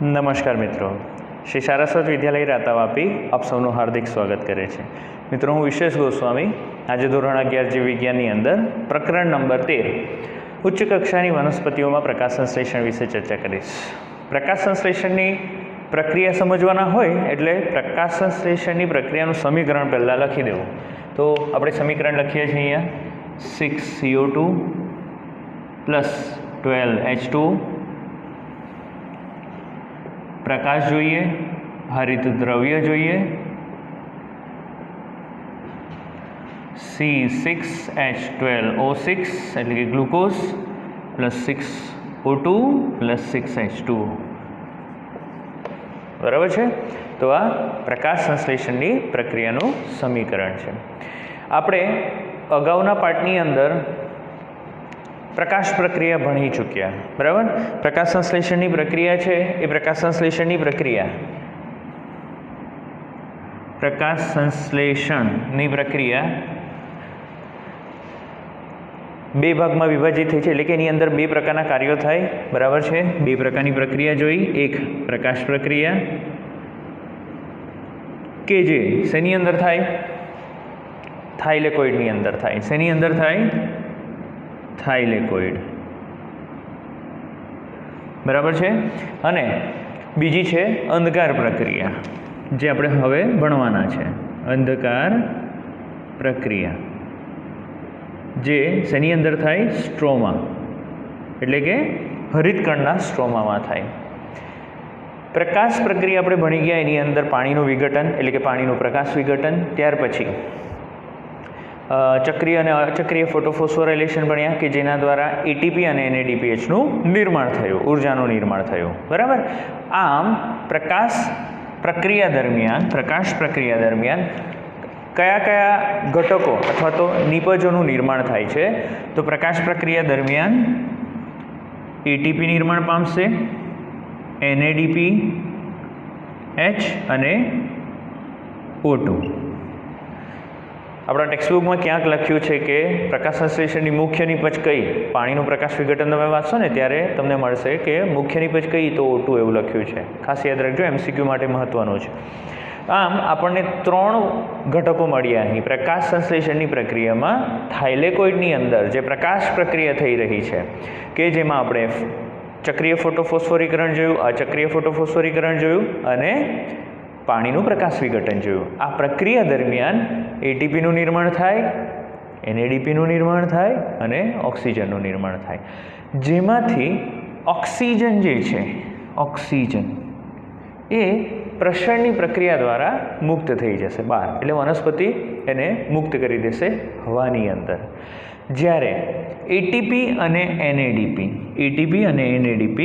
નમસ્કાર મિત્રો, શ્રી સારસ્વત વિદ્યાલય રાતાવાપી આપ સૌનું હાર્દિક સ્વાગત કરે છે. મિત્રો, હું વિશેષ ગોસ્વામી આજે ધોરણ 11 જીવ વિજ્ઞાનની અંદર પ્રકરણ નંબર 13 ઉચ્ચ કક્ષાની વનસ્પતિઓમાં પ્રકાશ સંશ્લેષણ વિશે ચર્ચા કરીશ. પ્રકાશ સંશ્લેષણની પ્રક્રિયા સમજવાના હોય એટલે પ્રકાશ સંશ્લેષણની પ્રક્રિયાનું સમીકરણ પહેલાં લખી દેવું. તો આપણે સમીકરણ લખીએ છીએ અહીંયા 6CO2 + 12H2. પ્રકાશ જોઈએ, હરિત દ્રવ્ય જોઈએ, C6H12O6 એટલે કે ગ્લુકોઝ +6O2 + 6H2. બરાબર છે. તો આ પ્રકાશ સંશ્લેષણની પ્રક્રિયાનું સમીકરણ છે. આપણે અગાઉના પાઠની અંદર પ્રકાશ પ્રક્રિયા ભણી ચૂક્યા. બરાબર. પ્રકાશ સંશ્લેષણની પ્રક્રિયા છે એ પ્રકાશ સંશ્લેષણની પ્રક્રિયા બે ભાગમાં વિભાજિત થઈ છે, એટલે કે એની અંદર બે પ્રકારના કાર્યો થાય. બરાબર છે. બે પ્રકારની પ્રક્રિયા જોઈ. એક પ્રકાશ પ્રક્રિયા કે જે શેની અંદર થાય? થાઇલેકોઇડની અંદર થાય. શેની અંદર થાય? થાઇલેકોઇડ. બરાબર છે. અને બીજી છે અંધકાર પ્રક્રિયા, જે આપણે હવે ભણવાના છે. અંધકાર પ્રક્રિયા જે શેની અંદર થાય? સ્ટ્રોમા, એટલે કે હરિતકણના સ્ટ્રોમામાં થાય. પ્રકાશ પ્રક્રિયા આપણે ભણી ગયા. એની અંદર પાણીનું વિઘટન એટલે કે પાણીનું પ્રકાશ વિઘટન, ત્યાર પછી ચક્રીય અને અચક્રીય ફોટોફોસ્ફોરાયલેશન ભણ્યા કે જેના દ્વારા એટીપી અને NADPHનું નિર્માણ થયું, ઉર્જાનું નિર્માણ થયું. બરાબર. આમ પ્રકાશ પ્રક્રિયા દરમિયાન કયા કયા ઘટકો અથવા તો નિપજોનું નિર્માણ થાય છે? તો પ્રકાશ પ્રક્રિયા દરમિયાન એટીપી નિર્માણ પામશે, NADPH અને O2. આપણા ટેક્સ્ટબુકમાં ક્યાંક લખ્યું છે કે પ્રકાશ સંશ્લેષણની મુખ્ય નિપજ કઈ? પાણીનું પ્રકાશ વિઘટન તમે વાંચશો ને ત્યારે તમને મળશે કે મુખ્ય નિપજ કઈ? તો O2 એવું લખ્યું છે. ખાસ યાદ રાખજો, MCQ માટે મહત્વનું છે. આમ આપણને 3 ઘટકો મળ્યા અહીં પ્રકાશ સંશ્લેષણની પ્રક્રિયામાં. થાઇલેકોઇડની અંદર જે પ્રકાશ પ્રક્રિયા થઈ રહી છે કે જેમાં આપણે ચક્રીય ફોટોફોસ્ફોરીકરણ જોયું, અચક્રીય ફોટોફોસ્ફોરીકરણ જોયું અને પાણીનું પ્રકાશ વિઘટન જોયું. આ પ્રક્રિયા દરમિયાન એટીપીનું નિર્માણ થાય, NADPનું નિર્માણ થાય અને ઓક્સિજનનું નિર્માણ થાય, જેમાંથી ઓક્સિજન જે છે, ઓક્સિજન એ પ્રસરણની પ્રક્રિયા દ્વારા મુક્ત થઈ જશે બહાર. એટલે વનસ્પતિ એને મુક્ત કરી દેશે હવાની અંદર. જ્યારે એટીપી અને NADP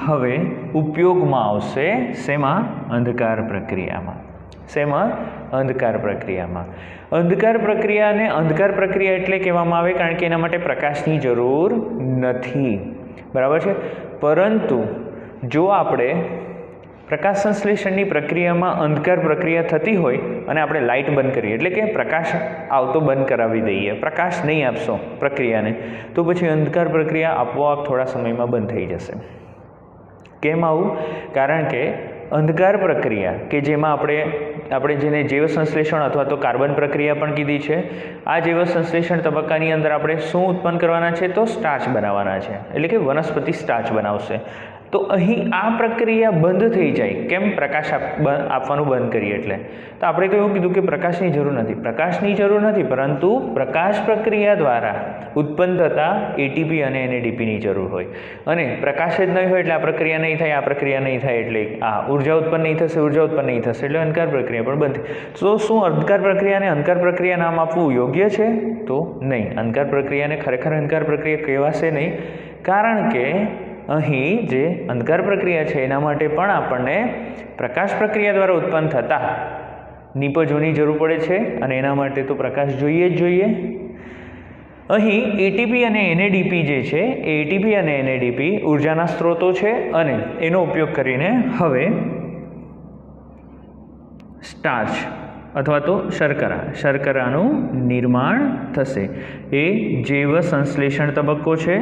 હવે ઉપયોગમાં આવશે શેમાં? અંધકાર પ્રક્રિયામાં. શેમાં? અંધકાર પ્રક્રિયામાં. અંધકાર પ્રક્રિયા એટલે કહેવામાં આવે કારણ કે એના માટે પ્રકાશની જરૂર નથી. બરાબર છે. પરંતુ જો આપણે પ્રકાશ સંશ્લેષણની પ્રક્રિયામાં અંધકાર પ્રક્રિયા થતી હોય અને આપણે લાઇટ બંધ કરીએ, એટલે કે પ્રકાશ આવતો બંધ કરાવી દઈએ, પ્રકાશ નહીં આપશો પ્રક્રિયાને, તો પછી અંધકાર પ્રક્રિયા આપોઆપ થોડા સમયમાં બંધ થઈ જશે. કેમ આવું? કારણ કે અંધકાર પ્રક્રિયા કે જેમાં આપણે જેને જૈવ સંશ્લેષણ અથવા તો કાર્બન પ્રક્રિયા પણ કીધી છે, આ જૈવ સંશ્લેષણ તબક્કાની અંદર આપણે શું ઉત્પન્ન કરવાના છે? તો સ્ટાર્ચ બનાવવાના છે, એટલે કે વનસ્પતિ સ્ટાર્ચ બનાવશે. તો અહીં આ પ્રક્રિયા બંધ થઈ જાય. કેમ? પ્રકાશ આપવાનું બંધ કરીએ એટલે. તો આપણે તો એવું કીધું કે પ્રકાશની જરૂર નથી, પરંતુ પ્રકાશ પ્રક્રિયા દ્વારા ઉત્પન્ન થતા એટીપી અને NADPની જરૂર હોય. અને પ્રકાશ જ નહીં હોય એટલે આ પ્રક્રિયા નહીં થાય, એટલે આ ઉર્જા ઉત્પન્ન નહીં થશે, એટલે અંધકાર પ્રક્રિયા પણ બંધ. તો શું અંધકાર પ્રક્રિયાને અંધકાર પ્રક્રિયા નામ આપવું યોગ્ય છે? તો નહીં. અંધકાર પ્રક્રિયાને ખરેખર અંધકાર પ્રક્રિયા કહેવાશે નહીં, કારણ કે અહીં જે અંધકાર પ્રક્રિયા છે એના માટે પણ આપણને પ્રકાશ પ્રક્રિયા દ્વારા ઉત્પન્ન થતા નિપજોની જરૂર પડે છે અને એના માટે તો પ્રકાશ જોઈએ જ જોઈએ. અહીં એટીપી અને NADP જે છે એ એટીપી અને NADP ઉર્જાના સ્ત્રોતો છે અને એનો ઉપયોગ કરીને હવે સ્ટાર્ચ અથવા તો શર્કરાનું નિર્માણ થશે. એ જૈવ સંશ્લેષણ તબક્કો છે.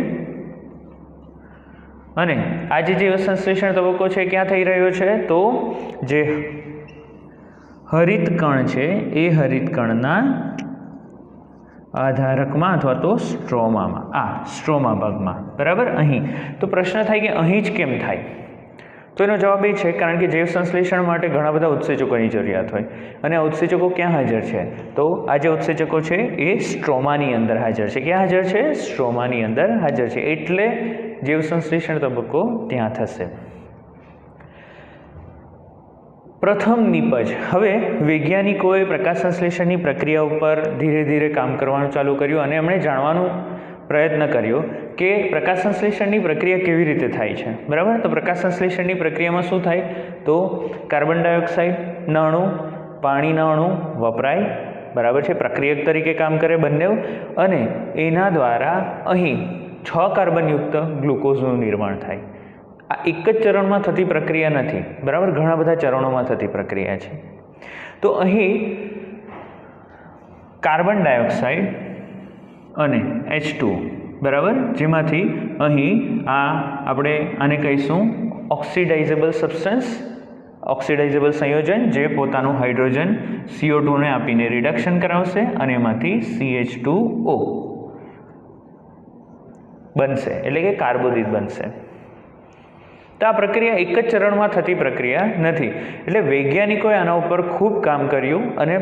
અને આ જે જૈવ સંશ્લેષણ તબક્કો છે ક્યાં થઈ રહ્યો છે? તો જે હરિત કણ છે એ હરિત કણના આધારકમાં અથવા તો સ્ટ્રોમામાં, આ સ્ટ્રોમા ભાગમાં, બરાબર. અહીં તો પ્રશ્ન થાય કે અહીં જ કેમ થાય? તો એનો જવાબ એ છે કારણ કે જૈવ સંશ્લેષણ માટે ઘણા બધા ઉત્સેચકોની જરૂરિયાત હોય અને આ ઉત્સેચકો ક્યાં હાજર છે? તો આ જે ઉત્સેચકો છે એ સ્ટ્રોમાની અંદર હાજર છે. ક્યાં હાજર છે? સ્ટ્રોમાની અંદર હાજર છે. એટલે જૈવ સંશ્લેષણ તબક્કો ત્યાં થશે. પ્રથમ નિપજ. હવે વૈજ્ઞાનિકોએ પ્રકાશ સંશ્લેષણની પ્રક્રિયા ઉપર ધીરે ધીરે કામ કરવાનું ચાલુ કર્યું અને એમણે જાણવાનો પ્રયત્ન કર્યો કે પ્રકાશ સંશ્લેષણની પ્રક્રિયા કેવી રીતે થાય છે, બરાબર. તો પ્રકાશ સંશ્લેષણની પ્રક્રિયામાં શું થાય? તો કાર્બન ડાયોક્સાઇડના અણુ, પાણીના અણુ વપરાય, બરાબર છે, પ્રક્રિયક તરીકે કામ કરે બંને, અને એના દ્વારા અહીં 6 કાર્બનયુક્ત ગ્લુકોઝનું નિર્માણ થાય. આ એક જ ચરણમાં થતી પ્રક્રિયા નથી, બરાબર, ઘણા બધા ચરણોમાં થતી પ્રક્રિયા છે. તો અહીં કાર્બન ડાયોક્સાઇડ અને H2, બરાબર, જેમાંથી અહીં આ આપણે આને કહીશું ઓક્સિડાઇઝેબલ સબસ્ટન્સ, ઓક્સિડાઇઝેબલ સંયોજન, જે પોતાનું હાઇડ્રોજન CO2 ને આપીને રિડક્શન કરાવશે અને એમાંથી CH2O બનશે, એટલે કે કાર્બોદિત બનશે. તો આ પ્રક્રિયા એક જ ચરણમાં થતી પ્રક્રિયા નથી. એટલે વૈજ્ઞાનિકોએ આના ઉપર ખૂબ કામ કર્યું અને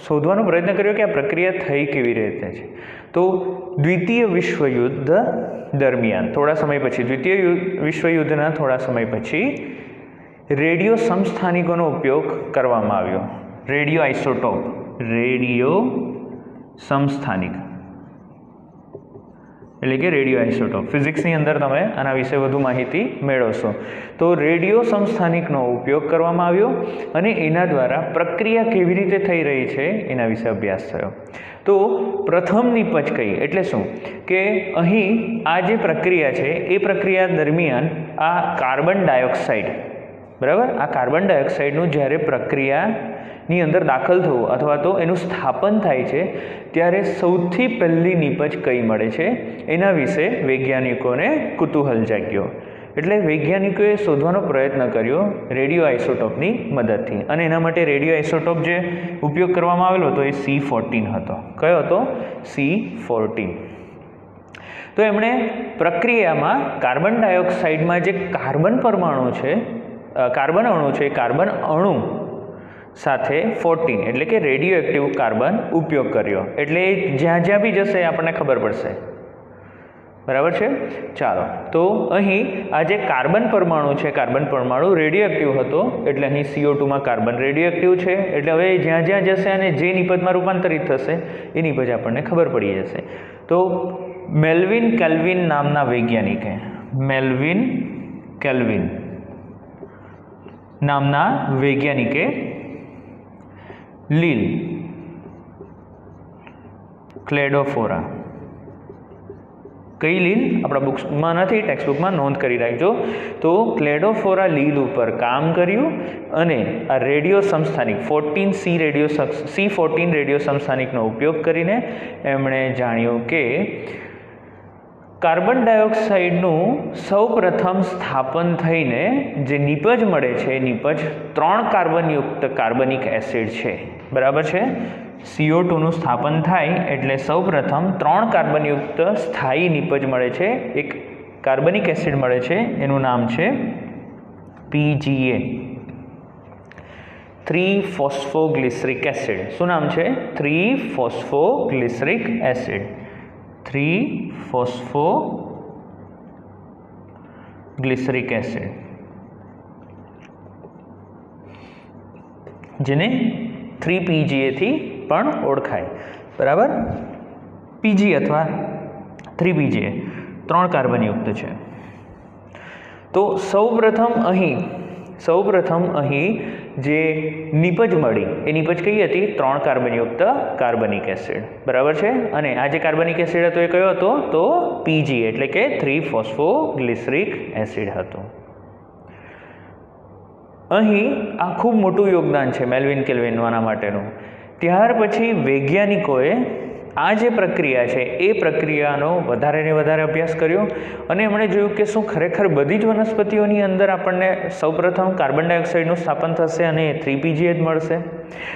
શોધવાનો પ્રયત્ન કર્યો કે આ પ્રક્રિયા થઈ કેવી રીતે છે. તો દ્વિતીય વિશ્વયુદ્ધ દરમિયાન થોડા સમય પછી, દ્વિતીય વિશ્વયુદ્ધના થોડા સમય પછી રેડિયો સમસ્થાનિકોનો ઉપયોગ કરવામાં આવ્યો. રેડિયો આઇસોટોપ, રેડિયો સમસ્થાનિક એટલે કે રેડિયો આઇસોટોપ. ફિઝિક્સની અંદર તમે આના વિશે વધુ માહિતી મેળવશો. તો રેડિયો સમસ્થાનિકનો ઉપયોગ કરવામાં આવ્યો અને એના દ્વારા પ્રક્રિયા કેવી રીતે થઈ રહી છે એના વિશે અભ્યાસ થયો. તો પ્રથમ નિપજ કઈ એટલે શું? કે અહીં આ જે પ્રક્રિયા છે એ પ્રક્રિયા દરમિયાન આ કાર્બન ડાયોક્સાઇડ, બરાબર, આ કાર્બન ડાયોક્સાઇડનું જ્યારે પ્રક્રિયાની અંદર દાખલ થવું અથવા તો એનું સ્થાપન થાય છે ત્યારે સૌથી પહેલી નિપજ કઈ મળે છે એના વિશે વૈજ્ઞાનિકોને કુતૂહલ જાગ્યો. એટલે વૈજ્ઞાનિકોએ શોધવાનો પ્રયત્ન કર્યો રેડિયો આઇસોટોપની મદદથી, અને એના માટે રેડિયો આઇસોટોપ જે ઉપયોગ કરવામાં આવેલો હતો એ C14 હતો. કયો હતો? C14. તો એમણે પ્રક્રિયામાં કાર્બન ડાયોક્સાઇડમાં જે કાર્બન પરમાણુ છે, કાર્બન અણુ છે, કાર્બન અણુ સાથે 14 એટલે કે રેડિયો એક્ટિવ કાર્બન ઉપયોગ કર્યો. એટલે જ્યાં જ્યાં બી જશે આપણને ખબર પડશે, બરાબર છે. ચાલો, તો અહીં આ જે કાર્બન પરમાણુ છે, કાર્બન પરમાણુ રેડિયો એક્ટિવ હતો, એટલે અહીં CO2માં કાર્બન રેડિયો એક્ટિવ છે. એટલે હવે જ્યાં જ્યાં જશે અને જે નિપજમાં રૂપાંતરિત થશે એ નિપજ આપણને ખબર પડી જશે. તો મેલ્વિન કેલ્વિન નામના વૈજ્ઞાનિકે, મેલ્વિન કેલ્વિન નામના વૈજ્ઞાનિકે લીલ ક્લેડોફોરા, કઈ લીલ આપણા બુક્સમાં નથી, ટેક્સ્ટબુકમાં નોંધ કરી રાખજો. તો ક્લેડોફોરા લીલ ઉપર કામ કર્યું અને આ રેડિયો સમસ્થાનિક C14 રેડિયો સમસ્થાનિકનો ઉપયોગ કરીને એમણે જાણ્યું કે કાર્બન ડાયોક્સાઇડનું સૌ પ્રથમ સ્થાપન થઈને જે નિપજ મળે છે, નિપજ 3 કાર્બનયુક્ત કાર્બનિક એસિડ છે, બરાબર છે. CO2નું સ્થાપન થાય એટલે સૌ પ્રથમ 3 કાર્બનયુક્ત સ્થાયી નિપજ મળે છે, એક કાર્બનિક એસિડ મળે છે, એનું નામ છે PGA, 3-ફોસ્ફોગ્લિસરિક એસિડ. શું નામ છે? 3-ફોસ્ફોગ્લિસરિક એસિડ, 3-ફોસ્ફોગ્લિસરિક એસિડ, જેને 3PGA થી પણ ઓળખાય, બરાબર. PG અથવા 3PGA 3 કાર્બનયુક્ત છે. તો સૌપ્રથમ અહીં જે નિપજ મળી એ નિપજ કઈ હતી? 3 કાર્બનયુક્ત કાર્બનિક એસિડ, બરાબર છે. અને આ જે કાર્બનિક એસિડ હતો એ કયો હતો? તો PGA એટલે કે 3-ફોસ્ફોગ્લિસરિક એસિડ હતો. અહીં આ ખૂબ મોટું યોગદાન છે મેલ્વિન કેલ્વિન આના માટેનું. ત્યાર પછી વૈજ્ઞાનિકોએ આ જે પ્રક્રિયા છે એ પ્રક્રિયાનો વધારે ને વધારે અભ્યાસ કર્યો અને એમણે જોયું કે શું ખરેખર બધી જ વનસ્પતિઓની અંદર આપણને સૌપ્રથમ કાર્બન ડાયોક્સાઇડનું સ્થાપન થશે અને 3PGA જ મળશે.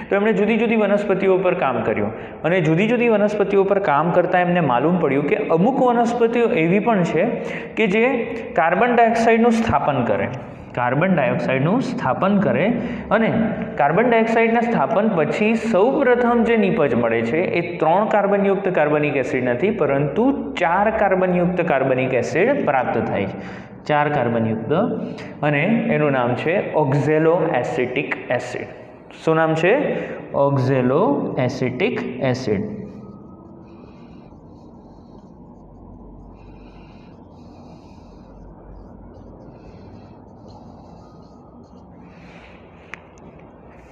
તો એમણે જુદી જુદી વનસ્પતિઓ પર કામ કર્યું અને જુદી જુદી વનસ્પતિઓ પર કામ કરતાં એમને માલુમ પડ્યું કે અમુક વનસ્પતિઓ એવી પણ છે કે જે કાર્બન ડાયોક્સાઇડનું સ્થાપન કરે, કાર્બન ડાયોક્સાઇડનું સ્થાપન કરે અને કાર્બન ડાયોક્સાઇડના સ્થાપન પછી સૌપ્રથમ જે નિપજ મળે છે એ 3 કાર્બનયુક્ત કાર્બનિક એસિડ નથી પરંતુ 4 કાર્બનયુક્ત કાર્બનિક એસિડ પ્રાપ્ત થાય છે. 4 કાર્બનયુક્ત અને એનું નામ છે ઓક્ઝેલો એસિટિક એસિડ. શું નામ છે? ઓક્ઝેલો એસિટિક એસિડ.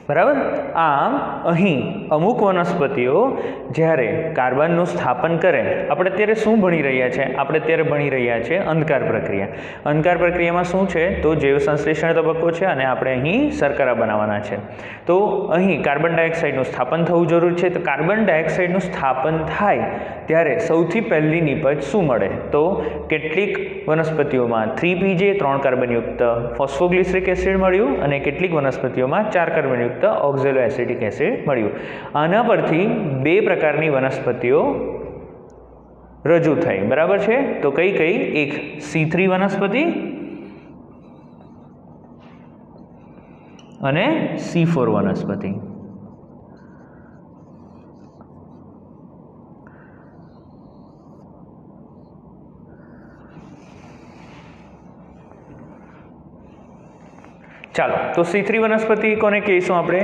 બરાબર. આમ અહીં અમુક વનસ્પતિઓ જ્યારે કાર્બનનું સ્થાપન કરે, આપણે અત્યારે શું ભણી રહ્યા છે? આપણે અત્યારે ભણી રહ્યા છે અંધકાર પ્રક્રિયા. અંધકાર પ્રક્રિયામાં શું છે? તો જૈવ સંશ્લેષણ તબક્કો છે અને આપણે અહીં શર્કરા બનાવવાના છે. તો અહીં કાર્બન ડાયોક્સાઇડનું સ્થાપન થવું જરૂરી છે. તો કાર્બન ડાયોક્સાઇડનું સ્થાપન થાય ત્યારે સૌથી પહેલી નિપજ શું મળે? તો કેટલીક વનસ્પતિઓમાં 3PGA 3 કાર્બનયુક્ત ફોસ્ફોગ્લિસરિક એસિડ મળ્યું અને કેટલીક વનસ્પતિઓમાં 4 કાર્બનયુક્ત ઓક્ઝેલો એસિટિક એસિડ મળ્યું. આના પરથી 2 પ્રકારની વનસ્પતિઓ રજૂ થઈ. બરાબર છે. તો કઈ કઈ? એક C3 વનસ્પતિ અને C4 વનસ્પતિ. ચાલો, તો C3 વનસ્પતિ કોને કહીશું આપણે?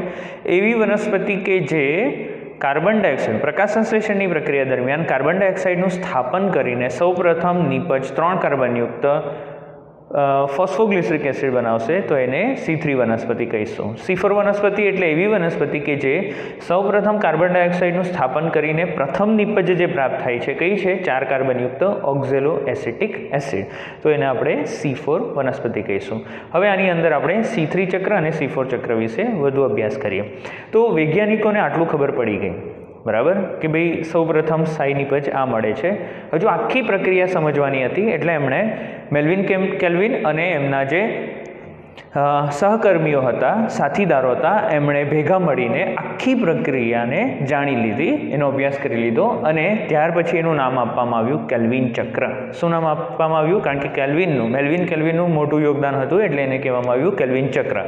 એવી વનસ્પતિ કે જે કાર્બન ડાયોક્સાઇડ પ્રકાશ સંશ્લેષણની પ્રક્રિયા દરમિયાન કાર્બન ડાયોક્સાઇડનું સ્થાપન કરીને સૌપ્રથમ નિપજ 3 કાર્બનયુક્ત ફોસ્ફોગ્લિસરિક એસિડ બનાવશે, તો એને C3 વનસ્પતિ કહીશું. C4 વનસ્પતિ એટલે એવી વનસ્પતિ કે જે સૌપ્રથમ કાર્બન ડાયોક્સાઇડનું સ્થાપન કરીને પ્રથમ નિપજ જે પ્રાપ્ત થાય છે કઈ છે? 4 કાર્બનયુક્ત ઓક્ઝેલો એસિટિક એસિડ. તો એને આપણે C4 વનસ્પતિ કહીશું. હવે આની અંદર આપણે C3 ચક્ર અને C4 ચક્ર વિશે વધુ અભ્યાસ કરીએ. તો વૈજ્ઞાનિકોને આટલું ખબર પડી ગઈ, બરાબર, કે ભાઈ સૌપ્રથમ સ્થાયી નિપજ આ મળે છે. હજુ આખી પ્રક્રિયા સમજવાની હતી એટલે એમણે મેલ્વિન કેલ્વિન અને એમના જે સહકર્મીઓ હતા, સાથીદારો હતા, એમણે ભેગા મળીને આખી પ્રક્રિયાને જાણી લીધી, એનો અભ્યાસ કરી લીધો અને ત્યાર પછી એનું નામ આપવામાં આવ્યું કેલ્વિન ચક્ર. શું નામ આપવામાં આવ્યું? કારણ કે મેલ્વિન કેલ્વિનનું મોટું યોગદાન હતું એટલે એને કહેવામાં આવ્યું કેલ્વિન ચક્ર.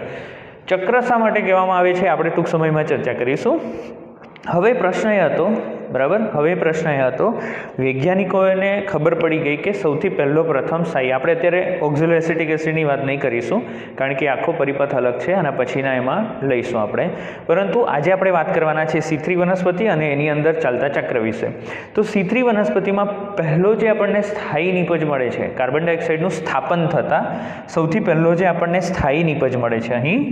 ચક્ર શા માટે કહેવામાં આવે છે આપણે ટૂંક સમયમાં ચર્ચા કરીશું. હવે પ્રશ્ન એ હતો, બરાબર, હવે પ્રશ્ન એ હતો વૈજ્ઞાનિકોને ખબર પડી ગઈ કે સૌથી પહેલો પ્રથમ સ્થાયી, આપણે અત્યારે ઓક્ઝેલો એસિટિક એસિડની વાત નહીં કરીશું કારણ કે આખો પરિપથ અલગ છે અને પછીના એમાં લઈશું આપણે, પરંતુ આજે આપણે વાત કરવાના છે C3 વનસ્પતિ અને એની અંદર ચાલતા ચક્ર વિશે. તો C3 વનસ્પતિમાં પહેલો જે આપણને સ્થાયી નિપજ મળે છે કાર્બન ડાયોક્સાઇડનું સ્થાપન થતાં સૌથી પહેલો જે આપણને સ્થાયી નિપજ મળે છે અહીં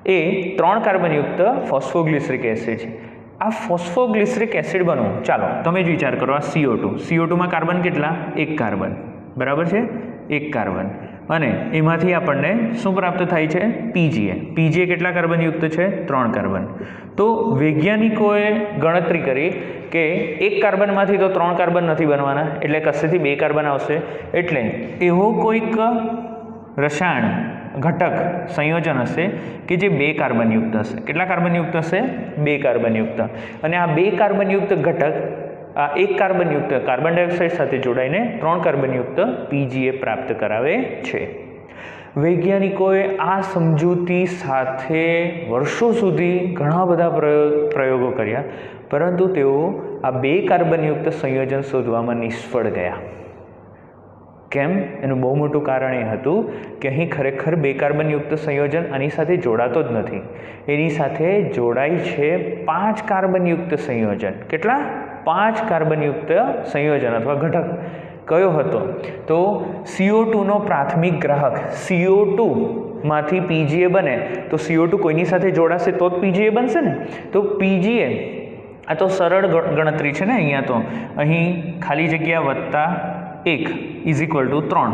એ 3 કાર્બનયુક્ત ફોસ્ફોગ્લિસરિક એસિડ છે. આ ફોસ્ફોગ્લિસરિક એસિડ બનવું, ચાલો તમે જ વિચાર કરો, આ CO2માં કાર્બન કેટલા? 1 કાર્બન, બરાબર છે, 1 કાર્બન અને એમાંથી આપણને શું પ્રાપ્ત થાય છે? PGA કેટલા કાર્બનયુક્ત છે? 3 કાર્બન. તો વૈજ્ઞાનિકોએ ગણતરી કરી કે 1 કાર્બનમાંથી તો 3 કાર્બન નથી બનવાના એટલે કશેથી 2 કાર્બન આવશે, એટલે એવો કોઈક રસાયણ ઘટક સંયોજન હશે કે જે 2 કાર્બનયુક્ત હશે. કેટલા કાર્બનયુક્ત હશે? 2 કાર્બનયુક્ત. અને આ 2 કાર્બનયુક્ત ઘટક આ 1 કાર્બનયુક્ત કાર્બન ડાયોક્સાઇડ સાથે જોડાઈને 3 કાર્બનયુક્ત PGA પ્રાપ્ત કરાવે છે. વૈજ્ઞાનિકોએ આ સમજૂતી સાથે વર્ષો સુધી ઘણા બધા પ્રયોગો કર્યા પરંતુ તેઓ આ 2 કાર્બનયુક્ત સંયોજન શોધવામાં નિષ્ફળ ગયા. કેમ? એનું બહુ મોટું કારણ એ હતું કે અહીં ખરેખર 2 કાર્બનયુક્ત સંયોજન આની સાથે જોડાતો જ નથી, એની સાથે જોડાય છે 5 કાર્બનયુક્ત સંયોજન. કેટલા? 5 કાર્બનયુક્ત સંયોજન અથવા ઘટક. કયો હતો? તો CO2નો પ્રાથમિક ગ્રાહક. CO2માંથી PGA બને તો CO2 કોઈની સાથે જોડાશે તો જ PGA બનશે ને. તો PGA આ તો સરળ ગણતરી છે ને, અહીંયા તો અહીં ખાલી જગ્યા વત્તા 1 ઇઝ ઇક્વલ ટુ 3.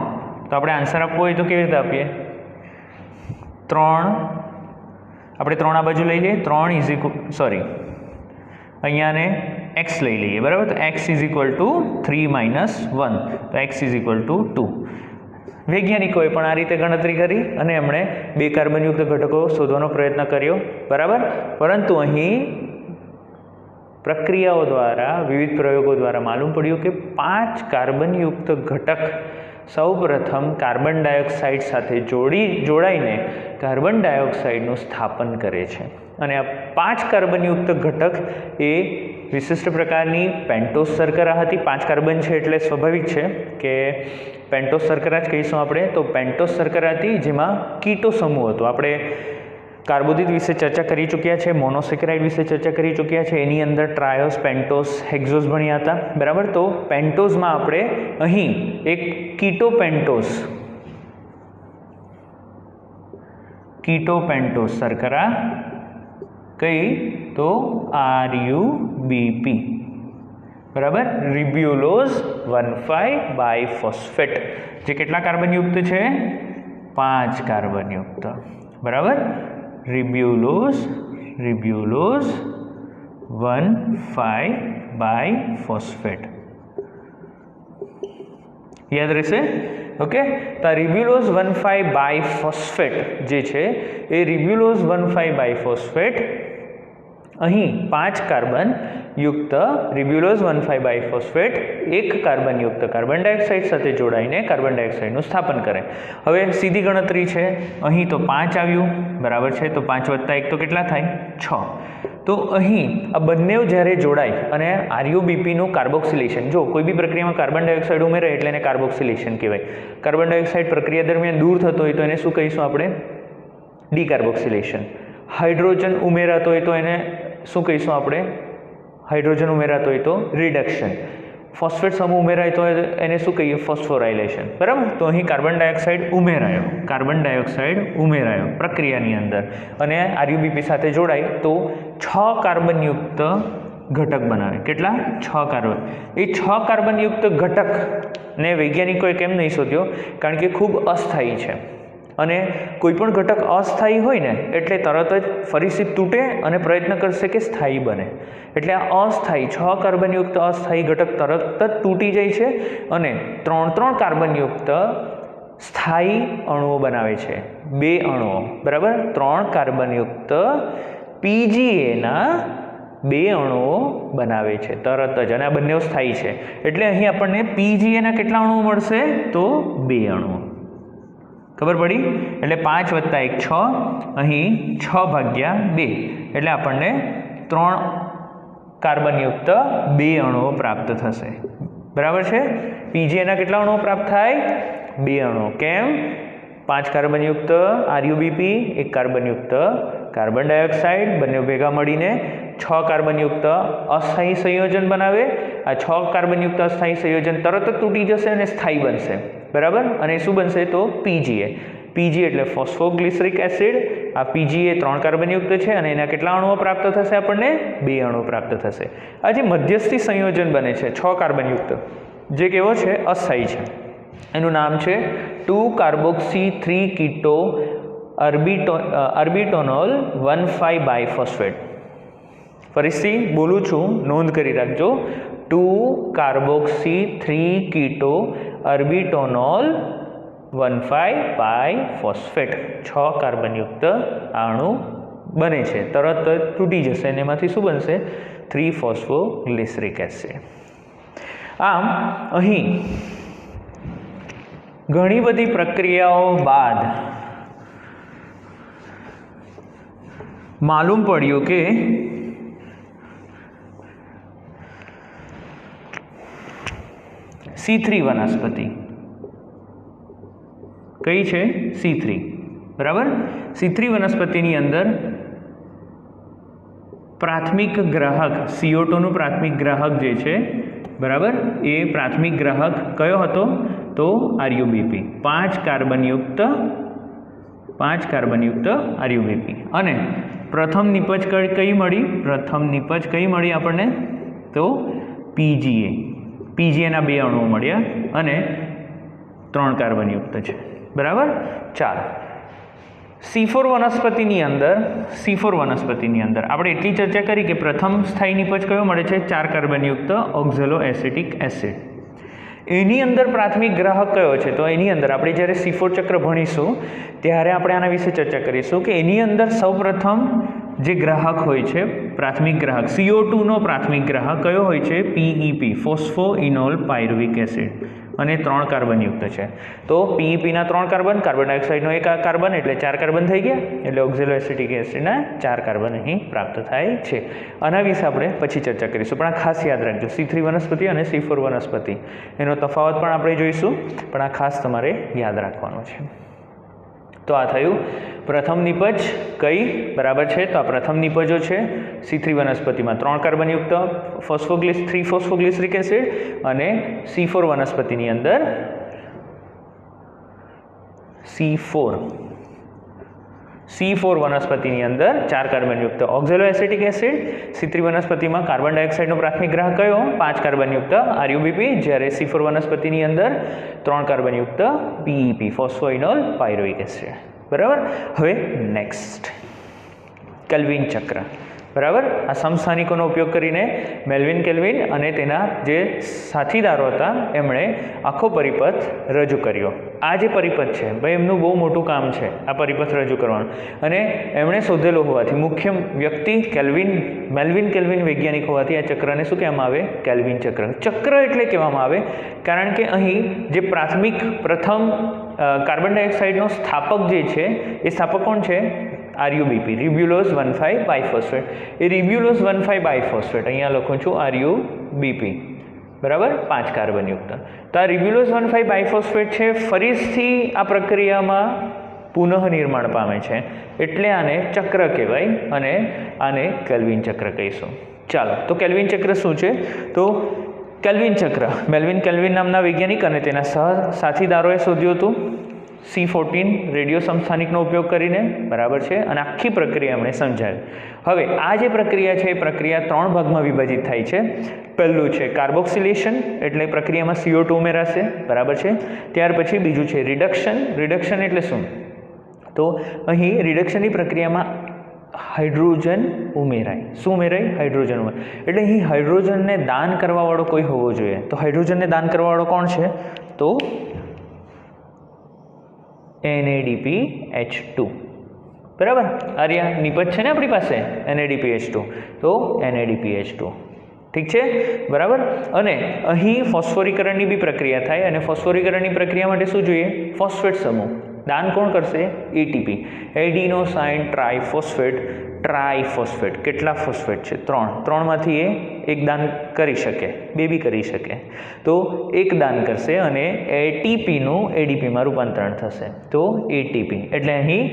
તો આપણે આન્સર આપવો હોય તો કેવી રીતે આપીએ? 3 આપણે 3 આ બાજુ લઈ લઈએ, 3 ઇઝ ઇક્વલ અહીંયાને x લઈ લઈએ, બરાબર. તો x ઇઝ ઇક્વલ ટુ 3 - 1, તો x ઇઝ ઇક્વલ ટુ 2. વૈજ્ઞાનિકોએ પણ આ રીતે ગણતરી કરી અને એમણે 2 કાર્બનયુક્ત ઘટકો શોધવાનો પ્રયત્ન કર્યો, બરાબર. પરંતુ અહીં પ્રક્રિયાઓ દ્વારા, વિવિધ પ્રયોગો દ્વારા માલુમ પડ્યું કે 5 કાર્બનયુક્ત ઘટક સૌપ્રથમ કાર્બન ડાયોક્સાઇડ સાથે જોડાઈને કાર્બન ડાયોક્સાઇડનું સ્થાપન કરે છે. અને આ 5 કાર્બનયુક્ત ઘટક એ વિશિષ્ટ પ્રકારની પેન્ટોઝ શર્કરા હતી. 5 કાર્બન છે એટલે સ્વાભાવિક છે કે પેન્ટોઝ શર્કરા જ કહીશું આપણે. તો પેન્ટોઝ શર્કરા હતી જેમાં કીટો સમૂહ હતો. આપણે કાર્બોદિત વિશે ચર્ચા કરી ચૂક્યા છે, મોનોસેકેરાઇડ વિશે ચર્ચા કરી ચૂક્યા છે. એની અંદર ટ્રાયોસ, પેન્ટોઝ, હેક્ઝોઝ ભણ્યા હતા, બરાબર. તો પેન્ટોઝમાં આપણે અહીં એક કીટો પેન્ટોઝ શર્કરા કઈ તો RuBP, બરાબર. રિબ્યુલોઝ 1,5 બાયફોસ્ફેટ, જે કેટલા કાર્બનયુક્ત છે? 5 કાર્બનયુક્ત, બરાબર. રિબ્યુલોઝ 1,5 બાયફોસ્ફેટ યાદ રહેશે. ઓકે. તો આ રિબ્યુલોઝ 1,5 બાયફોસ્ફેટ જે છે એ રિબ્યુલોઝ 1,5 બાયફોસ્ફેટ અહીં 5 કાર્બન યુક્ત રિબ્યુલોઝ 1,5 બાયફોસ્ફેટ 1 કાર્બન યુક્ત કાર્બન ડાયોક્સાઇડ સાથે જોડાઈને કાર્બન ડાયોક્સાઇડનું સ્થાપન કરે. હવે સીધી ગણતરી છે. અહીં તો 5 આવ્યું, બરાબર છે. તો 5 + 1 તો કેટલા થાય? 6. તો અહીં આ બંને જ્યારે જોડાય અને RuBPનું કાર્બોક્સિલેશન, જો કોઈ બી પ્રક્રિયામાં કાર્બન ડાયોક્સાઇડ ઉમેરાય એટલે એને કાર્બોક્સિલેશન કહેવાય. કાર્બન ડાયોક્સાઇડ પ્રક્રિયા દરમિયાન દૂર થતો હોય તો એને શું કહીશું આપણે? ડીકાર્બોક્સિલેશન. હાઇડ્રોજન ઉમેરાતો હોય તો એને શું કહીશું આપણે? હાઇડ્રોજન ઉમેરાતો હોય તો રિડક્શન. ફોસ્ફેટ સમૂહ ઉમેરાય તો એને શું કહીએ? ફોસ્ફોરાઇલેશન, બરાબર. તો અહીં કાર્બન ડાયોક્સાઇડ ઉમેરાયો પ્રક્રિયાની અંદર અને RuBP સાથે જોડાય તો 6 કાર્બનયુક્ત ઘટક બનાવે. કેટલા? 6 કાર્બન. એ 6 કાર્બનયુક્ત ઘટકને વૈજ્ઞાનિકોએ કેમ નહીં શોધ્યો? કારણ કે ખૂબ અસ્થાયી છે અને કોઈ પણ ઘટક અસ્થાયી હોય ને એટલે તરત જ ફરીથી તૂટે અને પ્રયત્ન કરશે કે સ્થાયી બને. એટલે આ અસ્થાયી 6 કાર્બનયુક્ત અસ્થાયી ઘટક તરત જ તૂટી જાય છે અને 3 કાર્બનયુક્ત સ્થાયી અણુઓ બનાવે છે. 2 અણુઓ, બરાબર. 3 કાર્બનયુક્ત PGAના 2 અણુઓ બનાવે છે તરત જ, અને આ બંને સ્થાયી છે. એટલે અહીં આપણને PGAના કેટલા અણુઓ મળશે? તો 2 અણુઓ. ખબર પડી? એટલે 5 + 1 6, અહીં 6/2 એટલે આપણને 3 કાર્બનયુક્ત 2 અણુઓ પ્રાપ્ત થશે, બરાબર છે. PGAના કેટલા અણુઓ પ્રાપ્ત થાય? 2 અણુઓ. કેમ? 5 કાર્બનયુક્ત RuBP, 1 કાર્બનયુક્ત કાર્બન ડાયોક્સાઇડ, બંને ભેગા મળીને 6 કાર્બનયુક્ત અસ્થાયી સંયોજન બનાવે. આ 6 કાર્બનયુક્ત અસ્થાયી સંયોજન તરત જ તૂટી જશે અને સ્થાયી બનશે, બરાબર. અને શું બનશે? તો PGA. PGA એટલે ફોસ્ફોગ્લિસરિક એસિડ. આ PGA 3 કાર્બનયુક્ત છે અને એના કેટલા અણુઓ પ્રાપ્ત થશે? આપણને 2 અણુઓ પ્રાપ્ત થશે. આ જે મધ્યસ્થી સંયોજન બને છે 6 કાર્બનયુક્ત, જે કેવો છે? અસ્થાયી છે. એનું નામ છે 2-કાર્બોક્સી-3-કીટો અર્બિટોનોલ 1,5 બાયફોસ્ફેટ. ફરીથી બોલું છું, નોંધ કરી રાખજો. 2-કાર્બોક્સી-3-કીટો અર્બિટોનોલ 1,5 બાયફોસ્ફેટ. 6 કાર્બનયુક્ત અણુ બને છે, તરત જ તૂટી જશે અને એમાંથી શું બનશે? 3-ફોસ્ફોગ્લિસરિક એસિડ. આમ અહીં ઘણી બધી પ્રક્રિયાઓ બાદ માલુમ પડ્યું કે C3 વનસ્પતિ કઈ છે? C3, બરાબર. C3 વનસ્પતિની અંદર પ્રાથમિક ગ્રાહક CO2નું પ્રાથમિક ગ્રાહક જે છે, બરાબર, એ પ્રાથમિક ગ્રાહક કયો હતો? તો RuBP. 5 કાર્બનયુક્ત RuBP. અને પ્રથમ નિપજ કઈ મળી? પ્રથમ નિપજ કઈ મળી આપણને? તો PGA. PGAના 2 અણુઓ મળ્યા અને 3 કાર્બનયુક્ત છે, બરાબર. ચાલો, C4 વનસ્પતિની અંદર આપણે એટલી ચર્ચા કરી કે પ્રથમ સ્થાયી નિપજ કયો મળે છે? 4 કાર્બનયુક્ત ઓક્ઝેલો એસિટિક એસિડ. એની અંદર પ્રાથમિક ગ્રાહક કયો છે? તો એની અંદર આપણે જ્યારે C4 ચક્ર ભણીશું ત્યારે આપણે આના વિશે ચર્ચા કરીશું કે એની અંદર સૌપ્રથમ જે ગ્રાહક હોય છે પ્રાથમિક ગ્રાહક CO2 નો પ્રાથમિક ગ્રાહક કયો હોય છે? PEP, ફોસ્ફોઇનોલ પાયરુવિક એસિડ, અને 3 કાર્બનયુક્ત છે. તો PEP ના 3 કાર્બન, કાર્બન ડાયોક્સાઇડનો 1 કાર્બન, એટલે 4 કાર્બન થઈ ગયા. એટલે ઓક્ઝેલો એસિટિક એસિડના 4 કાર્બન અહીં પ્રાપ્ત થાય છે. આના વિશે આપણે પછી ચર્ચા કરીશું, પણ આ ખાસ યાદ રાખજો. C3 વનસ્પતિ અને C4 વનસ્પતિ એનો તફાવત પણ આપણે જોઈશું, પણ આ ખાસ તમારે યાદ રાખવાનું છે. તો આ થયું પ્રથમ નિપજ કઈ બરાબર છે? તો આ પ્રથમ નિપજો છે C3 વનસ્પતિમાં 3 કાર્બનયુક્ત 3 ફોસ્ફોગ્લિસરિક એસિડ, અને C4 વનસ્પતિની અંદર C4 વનસ્પતિની અંદર 4 કાર્બનયુક્ત ઓક્ઝેલો એસિટિક એસિડ. C3 વનસ્પતિમાં કાર્બન ડાયોક્સાઇડનો પ્રાથમિક ગ્રાહક કયો? 5 કાર્બનયુક્ત RuBP, જ્યારે C4 વનસ્પતિની અંદર 3 કાર્બનયુક્ત PEP, ફોસ્ફોઇનોલ પાયરુવિક એસિડ. બરાબર. હવે નેક્સ્ટ કેલ્વિન ચક્ર. બરાબર. આ સમસ્થાનિકોનો ઉપયોગ કરીને મેલ્વિન કેલ્વિન અને તેના જે સાથીદારો હતા એમણે આખો પરિપથ રજૂ કર્યો. આ જે પરિપથ છે ભાઈ એમનું બહુ મોટું કામ છે આ પરિપથ રજૂ કરવાનું, અને એમણે શોધેલો હોવાથી મુખ્ય વ્યક્તિ મેલ્વિન કેલ્વિન વૈજ્ઞાનિક હોવાથી આ ચક્રને શું કહેવામાં આવે? કેલ્વિન ચક્ર. ચક્ર એટલે કહેવામાં આવે કારણ કે અહીં જે પ્રથમ કાર્બન ડાયોક્સાઇડનો સ્થાપક જે છે એ સ્થાપક કોણ છે? RuBP, ribulose 1,5 biphosphate. એ રિબ્યુલોઝ 1,5 બાયફોસ્ફેટ અહીંયા લખું છું RuBP, બરાબર, 5 કાર્બનયુક્ત. તો આ રિબ્યુલોઝ 1,5 બાયફોસ્ફેટ છે, ફરીથી આ પ્રક્રિયામાં પુનઃનિર્માણ પામે છે, એટલે આને ચક્ર કહેવાય અને આને કેલ્વિન ચક્ર કહીશું. ચાલો, તો કેલ્વિન ચક્ર શું છે? તો કેલ્વિન ચક્ર મેલ્વિન કેલ્વિન નામના વૈજ્ઞાનિક અને તેના સાથીદારોએ શોધ્યું હતું C14 રેડિયો સમસ્થાનિકનો ઉપયોગ કરીને. બરાબર છે. અને આખી પ્રક્રિયા એમણે સમજાવી. હવે આ જે પ્રક્રિયા છે એ પ્રક્રિયા 3 ભાગમાં વિભાજિત થાય છે. પહેલું છે કાર્બોક્સિલેશન, એટલે પ્રક્રિયામાં CO2 ઉમેરાશે. બરાબર છે. ત્યાર પછી બીજું છે રિડક્શન. રિડક્શન એટલે શું? તો અહીં રિડક્શનની પ્રક્રિયામાં હાઇડ્રોજન ઉમેરાય. શું ઉમેરાય? હાઇડ્રોજન ઉમેરાય. એટલે અહીં હાઇડ્રોજનને દાન કરવાવાળો કોઈ હોવો જોઈએ. તો હાઇડ્રોજનને દાન કરવાવાળો કોણ છે? તો NADPH2. બરાબર. આર્યા નિપજ છે ને આપણી પાસે NADPH2. તો NADPH2 ઠીક છે. બરાબર. અને અહીં ફોસ્ફોરીકરણની બી પ્રક્રિયા થાય, અને ફોસ્ફોરીકરણની પ્રક્રિયા માટે શું જોઈએ? ફોસ્ફેટ સમૂહ. દાન કોણ કરશે? ATP, adenosine triphosphate. કેટલા ફોસ્ફેટ છે? 3 માંથી એક દાન કરી શકે, 2 બી કરી શકે. તો એક દાન કરશે અને ATPનું ADPમાં રૂપાંતરણ થશે. તો ATP એટલે અહીં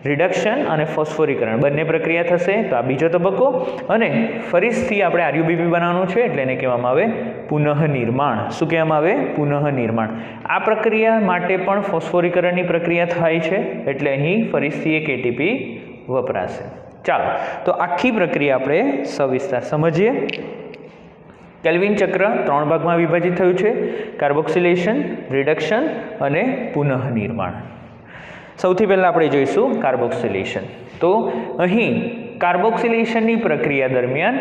રિડક્શન અને ફોસ્ફોરીકરણ બંને પ્રક્રિયા થશે. તો આ બીજો તબક્કો. અને ફરીથી આપણે RuBP બનાવવાનું છે, એટલે એને કહેવામાં આવે પુનઃનિર્માણ. શું કહેવામાં આવે? પુનઃનિર્માણ. આ પ્રક્રિયા માટે પણ ફોસ્ફોરીકરણની પ્રક્રિયા થાય છે, એટલે અહીં ફરીથી એક ATP વપરાશે. ચાલો, તો આખી પ્રક્રિયા આપણે સવિસ્તાર સમજીએ. કેલ્વિન ચક્ર 3 ભાગમાં વિભાજિત થયું છે: કાર્બોક્સિલેશન, રિડક્શન અને પુનઃનિર્માણ. સૌથી પહેલાં આપણે જોઈશું કાર્બોક્સિલેશન. તો અહીં કાર્બોક્સિલેશનની પ્રક્રિયા દરમિયાન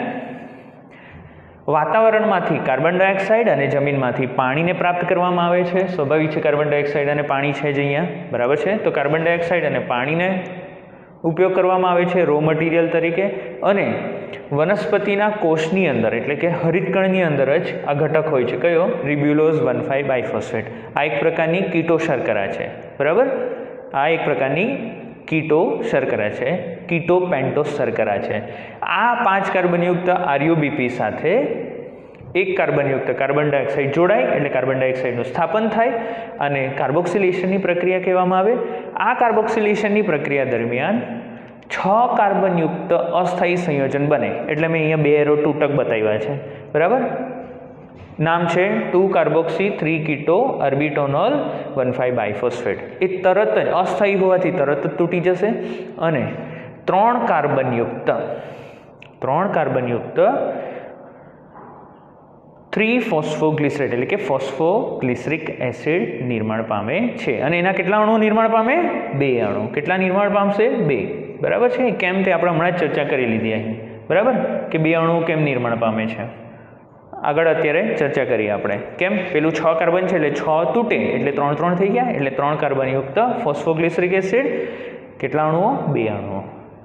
વાતાવરણમાંથી કાર્બન ડાયોક્સાઇડ અને જમીનમાંથી પાણીને પ્રાપ્ત કરવામાં આવે છે. સ્વાભાવિક છે, કાર્બન ડાયોક્સાઇડ અને પાણી છે જ અહીંયા. બરાબર છે. તો કાર્બન ડાયોક્સાઇડ અને પાણીને ઉપયોગ કરવામાં આવે છે રો મટીરિયલ તરીકે, અને વનસ્પતિના કોષની અંદર એટલે કે હરિતકણની અંદર જ આ ઘટક હોય છે. કયો? Ribulose 1,5 biphosphate. આ એક પ્રકારની કીટો શર્કરા છે. બરાબર. આ એક પ્રકારની કીટો શર્કરા છે, કીટો પેન્ટોસ શર્કરા છે. આ 5 કાર્બનયુક્ત RuBP સાથે 1 કાર્બનયુક્ત કાર્બન ડાયોક્સાઇડ જોડાય, એટલે કાર્બન ડાયોક્સાઇડનું સ્થાપન થાય અને કાર્બોક્સિલેશનની પ્રક્રિયા કહેવામાં આવે. આ કાર્બોક્સિલેશનની પ્રક્રિયા દરમિયાન 6 કાર્બનયુક્ત અસ્થાયી સંયોજન બને. એટલે મેં અહીંયા 2 એરો તૂટક બતાવ્યા છે. બરાબર. નામ છે 2-કાર્બોક્સી 3-કીટો અર્બિટોનોલ 1,5 બાયફોસ્ફેટ. એ તરત જ અસ્થાયી હોવાથી તરત જ તૂટી જશે, અને 3 કાર્બનયુક્ત 3 ફોસ્ફોગ્લિસરેટ એટલે કે ફોસ્ફોગ્લિસરિક એસિડ નિર્માણ પામે છે અને એના કેટલા અણુ નિર્માણ પામે? 2 અણુ. કેટલા નિર્માણ પામશે? 2. બરાબર છે. કેમ તે આપણે હમણાં જ ચર્ચા કરી લીધી અહીં, બરાબર, કે 2 અણુ કેમ નિર્માણ પામે છે. આગળ અત્યારે ચર્ચા કરીએ આપણે. કેમ? પેલું 6 કાર્બન છે એટલે 6 તૂટે એટલે 3 3 થઈ ગયા એટલે 3 કાર્બનયુક્ત ફોસ્ફોગ્લિસરિક એસિડ. કેટલા અણુઓ? 2 અણુઓ.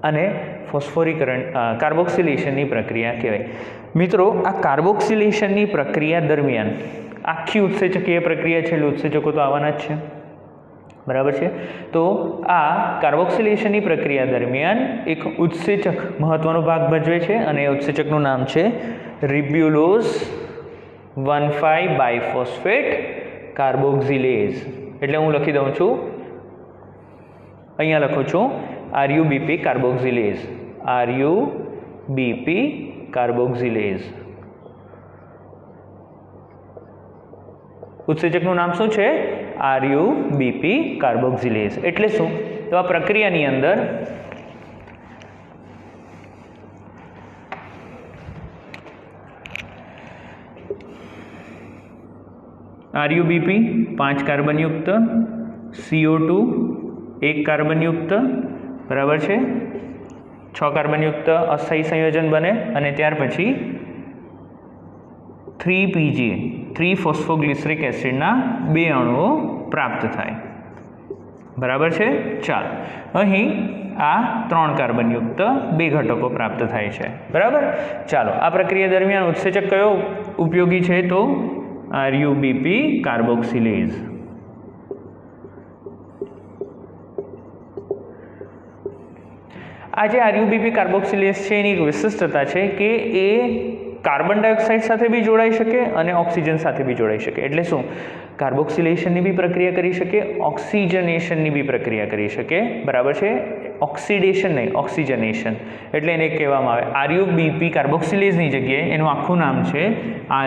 અને ફોસ્ફોરીકરણ કાર્બોક્સિલેશનની પ્રક્રિયા કહેવાય. મિત્રો, આ કાર્બોક્સિલેશનની પ્રક્રિયા દરમિયાન આખી ઉત્સેચકીય પ્રક્રિયા છે એટલે ઉત્સેચકો તો આવવાના જ છે, બરાબર છે. તો આ કાર્બોક્સિલેશનની પ્રક્રિયા દરમિયાન એક ઉત્સેચક મહત્વનો ભાગ ભજવે છે અને એ ઉત્સેચકનું નામ છે રિબ્યુલોઝ 1,5 બાયફોસ્ફેટ કાર્બોક્સિલેઝ. એટલે હું લખી દઉં છું, અહીંયા લખું છું RuBP કાર્બોક્સિલેઝ. RuBP કાર્બોક્સિલેઝ. ઉત્સેચકનું નામ શું છે? RuBP કાર્બોક્સિલેઝ. એટલે શું? તો આ પ્રક્રિયાની અંદર RuBP 5 કાર્બનયુક્ત, CO2 1 કાર્બનયુક્ત, બરાબર છે, 6 કાર્બનયુક્ત અસ્થાયી સંયોજન બને અને ત્યાર પછી 3PGA 3 ફોસ્ફોગ્લિસરિક એસિડના 2 અણુઓ પ્રાપ્ત થાય, બરાબર છે. ચાલો, અહીં આ 3 કાર્બનયુક્ત 2 ઘટકો પ્રાપ્ત થાય છે, બરાબર. ચાલો, આ પ્રક્રિયા દરમિયાન ઉત્સેચક કયો ઉપયોગી છે? તો RuBP કાર્બોક્સિલેઝ. આ જે RuBP કાર્બોક્સિલેઝ છે એની એક વિશિષ્ટતા છે કે એ કાર્બન ડાયોક્સાઇડ સાથે બી જોડાઈ શકે અને ઓક્સિજન સાથે બી જોડાઈ શકે. એટલે શું? કાર્બોક્સિલેશનની બી પ્રક્રિયા કરી શકે, ઓક્સિજનેશનની બી પ્રક્રિયા કરી શકે, બરાબર છે. ઓક્સિડેશન નહીં, ઓક્સિજનેશન. એટલે એને કહેવામાં આવે RuBP કાર્બોક્સિલેઝની જગ્યાએ એનું આખું નામ છે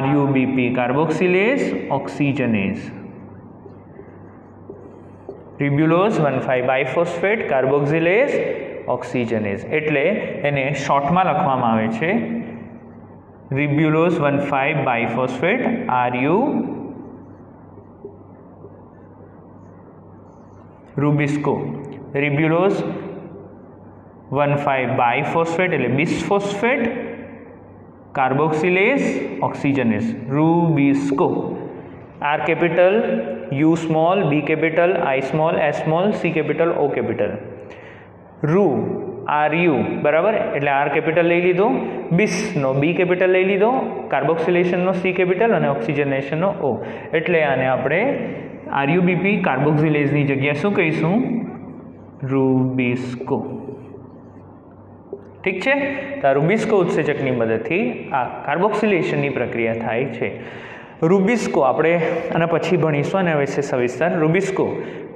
RuBP કાર્બોક્સિલેઝ ઓક્સિજનેઝ. Ribulose 1,5 biphosphate કાર્બોક્સિલેઝ ઓક્સિજનેઝ. એટલે એને શોર્ટમાં લખવામાં આવે છે ribulose 1,5 biphosphate RuBisco. Ribulose 1,5 biphosphate એટલે બિસફોસ્ફેટ કાર્બોક્સિલેઝ ઓક્સિજનેઝ RuBisco. R capital, U small, B capital, I small, S small, C capital, O capital. RU બરાબર, એટલે R કેપિટલ લઈ લીધો, બિસનો B કેપિટલ લઈ લીધો, કાર્બોક્સિલેશનનો C કેપિટલ અને ઓક્સિજનેશનનો O. એટલે આને આપણે RuBP કાર્બોક્સિલેઝની જગ્યાએ શું કહીશું? RuBisco. ઠીક છે. તો RuBisco ઉત્સેચકની મદદથી આ કાર્બોક્સિલેશનની પ્રક્રિયા થાય છે. RuBisco આપણે આના પછી ભણીશું અને વિશે સવિસ્તાર. RuBisco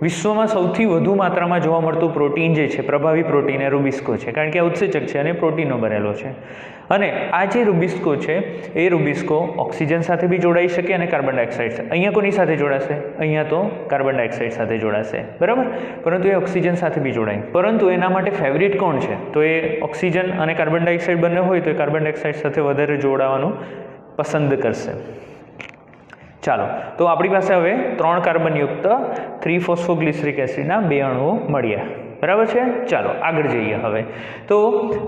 વિશ્વમાં સૌથી વધુ માત્રામાં જોવા મળતું પ્રોટીન જે છે, પ્રભાવી પ્રોટીન એ RuBisco છે, કારણ કે આ ઉત્સેચક છે અને પ્રોટીનનો બનેલો છે. અને આ જે RuBisco છે એ RuBisco ઓક્સિજન સાથે બી જોડાઈ શકે અને કાર્બન ડાયોક્સાઇડ સાથે. અહીંયા કોની સાથે જોડાશે? અહીંયા તો કાર્બન ડાયોક્સાઇડ સાથે જોડાશે, બરાબર. પરંતુ એ ઓક્સિજન સાથે બી જોડાય. પરંતુ એના માટે ફેવરિટ કોણ છે? તો એ ઓક્સિજન અને કાર્બન ડાયોક્સાઇડ બંને હોય તો એ કાર્બન ડાયોક્સાઇડ સાથે વધારે જોડાવાનું પસંદ કરશે. ચાલો, તો આપણી પાસે હવે 3 કાર્બનયુક્ત 3 ફોસ્ફોગ્લિસરિક એસિડના 2 અણુઓ મળ્યા, બરાબર છે. ચાલો આગળ જઈએ. હવે તો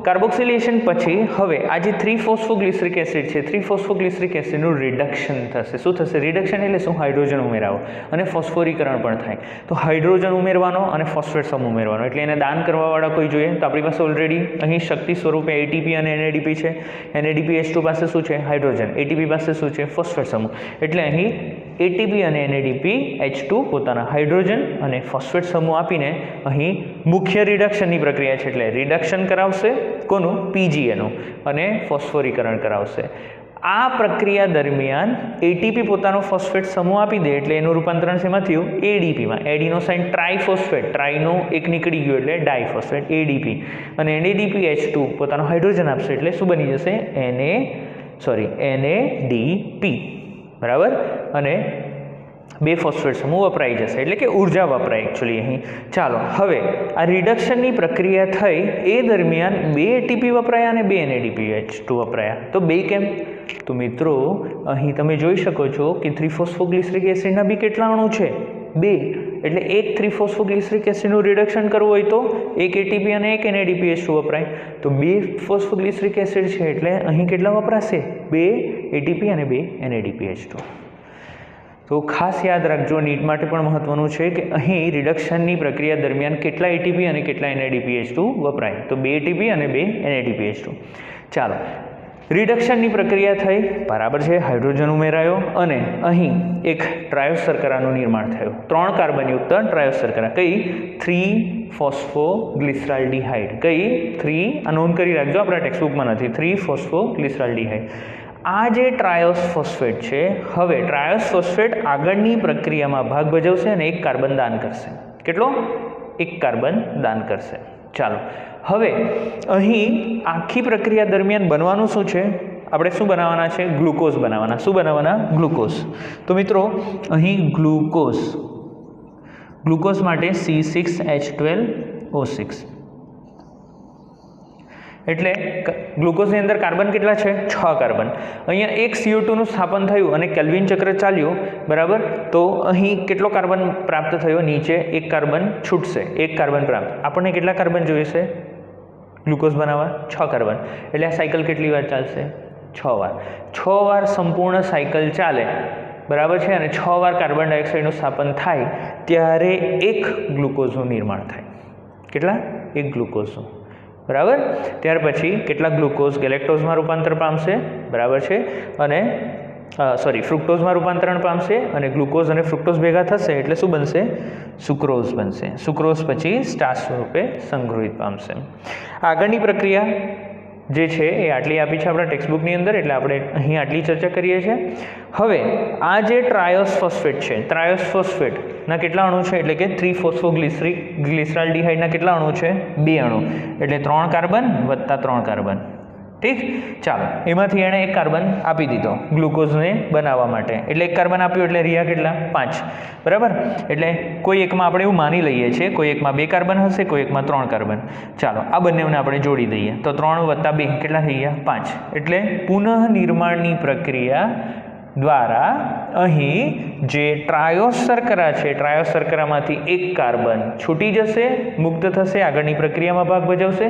કાર્બોક્સિલેશન પછી હવે આ જે 3 ફોસ્ફોગ્લિસરિક એસિડ છે, 3 ફોસ્ફોગ્લિસરિક એસિડનું રિડક્શન થશે. શું થશે? રિડક્શન એટલે શું? હાઇડ્રોજન ઉમેરાવો અને ફોસ્ફોરીકરણ પણ થાય. તો હાઇડ્રોજન ઉમેરવાનો અને ફોસ્ફેટ સમ ઉમેરવાનો, એટલે એને દાન કરવાવાળા કોઈ જોઈએ. તો આપણી પાસે ઓલરેડી અહીં શક્તિ સ્વરૂપે ATP અને NADP છે. NADPH2 પાસે શું છે? હાઇડ્રોજન. ATP પાસે શું છે? ફોસ્ફેટ સમૂહ. એટલે અહીં ATP અને NADPH2 પોતાના હાઇડ્રોજન અને ફોસ્ફેટ સમૂહ આપીને અહીં મુખ્ય રિડક્શનની પ્રક્રિયા છે, એટલે રિડક્શન કરાવશે કોનું? PGAનું, અને ફોસ્ફોરીકરણ કરાવશે. આ પ્રક્રિયા દરમિયાન ATP પોતાનો ફોસ્ફેટ સમૂહ આપી દે એટલે એનું રૂપાંતરણ શેમાં થયું? ADPમાં. ADનો સાઇન ટ્રાઇફોસ્ફેટ, ટ્રાઇનો એક નીકળી ગયો એટલે ડાયફોસ્ફેટ, ADP. અને NADPH2 પોતાનો હાઇડ્રોજન આપશે એટલે શું બની જશે? NADP, બરાબર. અને 2 ફોસ્ફેટ સમૂહ વપરાઈ જશે, એટલે કે ઉર્જા વપરાય એકચ્યુઅલી અહીં. ચાલો, હવે આ રિડક્શનની પ્રક્રિયા થઈ એ દરમિયાન 2 ATP વપરાયા અને 2 NADPH2 વપરાયા. તો 2 કેમ? તો મિત્રો અહીં તમે જોઈ શકો છો કે 3-ફોસ્ફોગ્લિસરિક એસિડના બી કેટલા અણુ છે? 2. એટલે એક 3-ફોસ્ફોગ્લિસરિક એસિડનું રિડક્શન કરવું હોય તો એક એટીપી અને એક NADPH2 વપરાય. તો 2 ફોસ્ફોગ્લિસરિક એસિડ છે એટલે અહીં કેટલા વપરાશે? 2 એટીપી અને 2 NADPH2. તો ખાસ યાદ રાખજો, નીટ માટે પણ મહત્વનું છે કે અહીં રિડક્શનની પ્રક્રિયા દરમિયાન કેટલા એટીપી અને કેટલા NADPH2 વપરાય? તો 2 એટીપી અને 2 NADPH2. ચાલો, રિડક્શનની પ્રક્રિયા થઈ, બરાબર છે, હાઇડ્રોજન ઉમેરાયો અને અહીં એક ટ્રાયોસ શર્કરાનું નિર્માણ થયું. 3 કાર્બનયુક્ત ટ્રાયોસ શર્કરા. કઈ? 3-ફોસ્ફોગ્લિસરાલ્ડિહાઇડ. કઈ? 3, આ નોંધ કરી રાખજો, આપણા ટેક્સ્ટબુકમાં નથી. 3-ફોસ્ફોગ્લિસરાલ્ડિહાઇડ. આ જે ટ્રાયોસ ફોસ્ફેટ છે, હવે ટ્રાયોસ ફોસ્ફેટ આગળની પ્રક્રિયામાં ભાગ ભજવશે અને 1 કાર્બન દાન કરશે. કેટલો? 1 કાર્બન દાન કરશે. ચાલો, હવે અહીં આખી પ્રક્રિયા દરમિયાન બનવાનું શું છે? આપણે શું બનાવવાના છે? ગ્લુકોઝ બનાવવાના. શું બનાવવાના? ગ્લુકોઝ. તો મિત્રો અહીં ગ્લુકોઝ માટે C6H12O6. એટલે ગ્લુકોઝની અંદર કાર્બન કેટલા છે? 6 કાર્બન. અહીંયા એક CO2નું સ્થાપન થયું અને કેલ્વિન ચક્ર ચાલ્યું, બરાબર. તો અહીં કેટલો કાર્બન પ્રાપ્ત થયો? નીચે 1 કાર્બન છૂટશે, 1 કાર્બન પ્રાપ્ત. આપણને કેટલા કાર્બન જોઈશે ગ્લુકોઝ બનાવવા? 6 કાર્બન. એટલે આ સાયકલ કેટલી વાર ચાલશે? 6 વાર. 6 વાર સંપૂર્ણ સાયકલ ચાલે, બરાબર છે, અને 6 વાર કાર્બન ડાયોક્સાઇડનું સ્થાપન થાય ત્યારે 1 ગ્લુકોઝનું નિર્માણ થાય. કેટલા? 1 ગ્લુકોઝનું, બરાબર. ત્યાર પછી કેટલા ગ્લુકોઝ ગેલેક્ટોઝમાં રૂપાંતર પામશે, બરાબર છે, અને ફ્રુક્ટોઝમાં રૂપાંતરણ પામશે અને ગ્લુકોઝ અને ફ્રુક્ટોઝ ભેગા થશે એટલે શું બનશે? સુક્રોઝ બનશે. સુક્રોઝ પછી સ્ટાર્ચ સ્વરૂપે સંગ્રહિત પામશે. આગળની પ્રક્રિયા જે છે એ આટલી આપી છે આપણા ટેક્સ્ટબુકની અંદર, એટલે આપણે અહીં આટલી ચર્ચા કરીએ છીએ. હવે આ જે ટ્રાયોસ ફોસ્ફેટ છે, ટ્રાયોસ ફોસ્ફેટના કેટલા અણુ છે? એટલે કે 3-ફોસ્ફોગ્લિસરાલ્ડિહાઇડના કેટલા અણુ છે? 2 અણુ. એટલે 3 કાર્બન વત્તા 3 કાર્બન. ઠીક. ચાલો, એમાંથી એણે 1 કાર્બન આપી દીધો ગ્લુકોઝને બનાવવા માટે. એટલે 1 કાર્બન આપ્યો એટલે રહ્યા કેટલા? 5, બરાબર. એટલે કોઈ એકમાં આપણે એવું માની લઈએ છીએ, કોઈ એકમાં 2 કાર્બન હશે, કોઈ એકમાં 3 કાર્બન. ચાલો, આ બંનેને આપણે જોડી દઈએ તો 3 વત્તા 2 કેટલા થઈ ગયા? 5. એટલે પુનઃનિર્માણની પ્રક્રિયા દ્વારા અહીં જે ટ્રાયોસ શર્કરા છે, ટ્રાયોસ શર્કરામાંથી 1 કાર્બન છૂટી જશે, મુક્ત થશે, આગળની પ્રક્રિયામાં ભાગ ભજવશે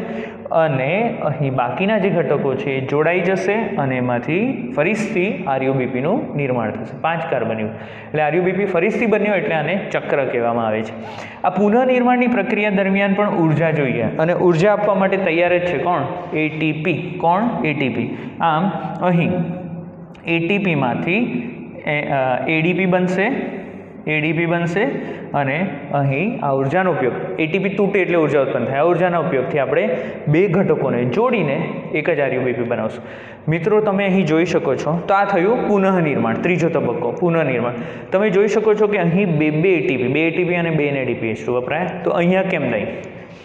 અને અહીં બાકીના જે ઘટકો છે એ જોડાઈ જશે અને એમાંથી ફરીથી RUBPનું નિર્માણ થશે. 5 કાર્બનયુક્ત. એટલે RUBP ફરીથી બન્યો એટલે આને ચક્ર કહેવામાં આવે છે. આ પુનઃનિર્માણની પ્રક્રિયા દરમિયાન પણ ઉર્જા જોઈએ અને ઉર્જા આપવા માટે તૈયાર જ છે કોણ? ATP. કોણ? ATP. આમ અહીં ATPમાંથી ADP બનશે અને અહીં આ ઉર્જાનો ઉપયોગ, ATP તૂટે એટલે ઉર્જા ઉત્પન્ન થાય. આ ઉર્જાના ઉપયોગથી આપણે 2 ઘટકોને જોડીને એક જ RUBP બનાવશું. મિત્રો તમે અહીં જોઈ શકો છો, તો આ થયું પુનઃનિર્માણ, ત્રીજો તબક્કો પુનઃનિર્માણ. તમે જોઈ શકો છો કે અહીં 2 ATP અને 2 NADPH2 વપરાય. તો અહીંયા કેમ નહીં?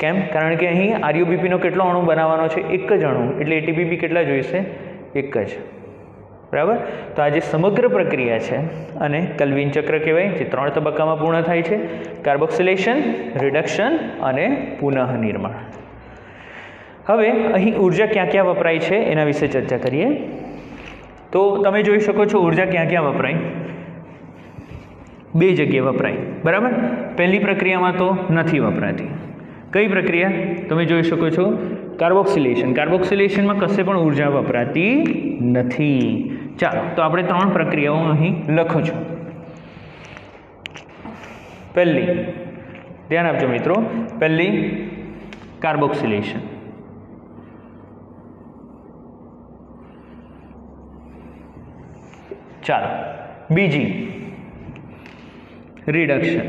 કેમ? કારણ કે અહીં RUBPનો કેટલો અણુ બનાવવાનો છે? 1 જ અણુ. એટલે ATP કેટલા જોઈશે? 1 જ, બરાબર. તો આ જે સમગ્ર પ્રક્રિયા છે અને કેલ્વિન ચક્ર કહેવાય, જે 3 તબક્કામાં પૂર્ણ થાય છે: કાર્બોક્સિલેશન, રિડક્શન અને પુનઃનિર્માણ. હવે અહીં ઉર્જા ક્યાં ક્યાં વપરાય છે એના વિશે ચર્ચા કરીએ. તો તમે જોઈ શકો છો ઉર્જા ક્યાં ક્યાં વપરાય? 2 જગ્યાએ વપરાય, બરાબર. પહેલી પ્રક્રિયામાં તો નથી વપરાતી. કઈ પ્રક્રિયા? તમે જોઈ શકો છો કાર્બોક્સિલેશન. કાર્બોક્સિલેશનમાં કશે પણ ઉર્જા વપરાતી નથી. ચાલો, તો આપણે 3 પ્રક્રિયાઓ અહીં લખો છો. પહેલી, ધ્યાન આપજો મિત્રો, પહેલી કાર્બોક્સિલેશન. ચાલો, બીજી રિડક્શન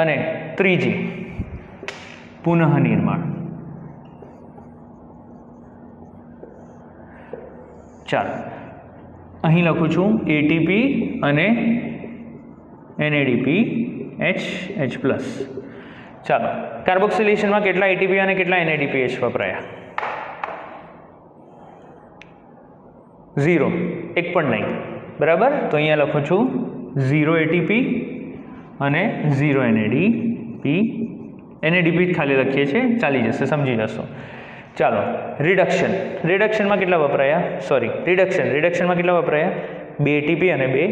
અને ત્રીજી પુનઃનિર્માણ. ચાલો, અહીં લખું છું ATP અને NADPH+. ચાલો, કાર્બોક્સિલેશનમાં કેટલા ATP અને કેટલા NADPH વપરાયા? 0, એક પણ નહીં, બરાબર. તો અહીંયા લખું છું 0 ATP અને 0 NADP. NADP ખાલી લખીએ છીએ, ચાલી જશે, સમજી જશો. ચાલો રિડક્શન, રિડક્શનમાં કેટલા વપરાયા, સોરી રિડક્શનમાં કેટલા વપરાયા, 2 ATP અને 2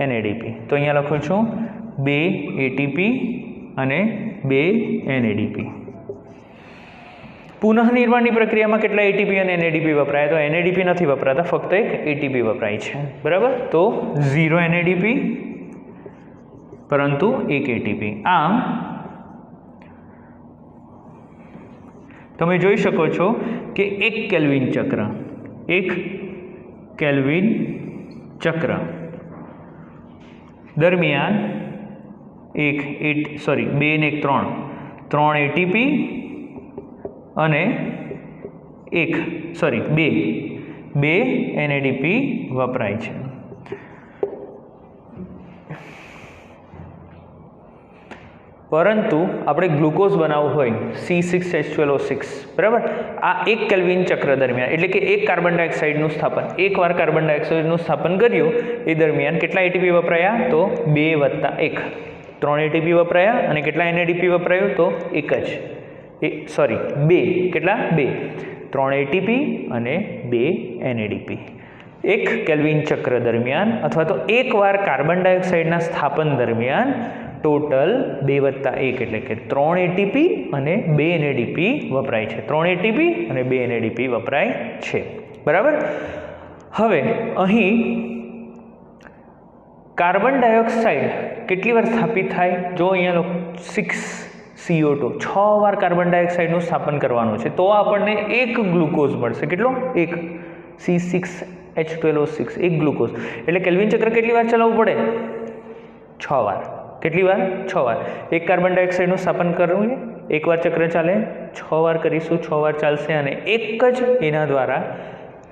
NADP. તો અહીંયા લખું છું 2 ATP અને 2 NADP. પુનઃનિર્માણની પ્રક્રિયામાં કેટલા ATP અને NADP વપરાય, તો NADP નથી વપરાતા, ફક્ત એક ATP વપરાય છે, બરાબર. તો 0 NADP પરંતુ 1 ATP. આમ તમે જોઈ શકો છો કે એક કેલ્વિન ચક્ર દરમિયાન 2 ને 1 3 ATP અને 2 NADP વપરાય છે. પરંતુ આપણે ગ્લુકોઝ બનાવવું હોય C6H12O6, બરાબર. આ એક કેલ્વિન ચક્ર દરમિયાન, એટલે કે એક કાર્બન ડાયોક્સાઇડનું સ્થાપન, એકવાર કાર્બન ડાયોક્સાઇડનું સ્થાપન કર્યું એ દરમિયાન કેટલા ATP વપરાયા, તો 2 + 1 3 ATP વપરાયા. અને કેટલા NADP વપરાયું, તો 2 કેટલા 2 3 ATP અને 2 NADP. એક કેલ્વિન ચક્ર દરમિયાન અથવા તો એકવાર કાર્બન ડાયોક્સાઇડના સ્થાપન દરમિયાન ટોટલ 2 + 1 એટલે કે 3 ATP અને 2 NADP વપરાય છે. 3 ATP અને 2 NADP વપરાય છે, બરાબર. હવે અહીં કાર્બન ડાયોક્સાઇડ કેટલી વાર સ્થાપિત થાય, જો અહીંયા 6CO2 6 વાર કાર્બન ડાયોક્સાઇડનું સ્થાપન કરવાનું છે, તો આપણને એક ગ્લુકોઝ મળશે. કેટલો, એક C6H12O6, એક ગ્લુકોઝ. એટલે કેલ્વિન ચક્ર કેટલી વાર ચલાવવું પડે, 6 વાર. કેટલી વાર, 6 વાર. એક કાર્બન ડાયોક્સાઇડનું સ્થાપન કરવું, એકવાર ચક્ર ચાલે, 6 વાર કરીશું, 6 વાર ચાલશે અને એક જ એના દ્વારા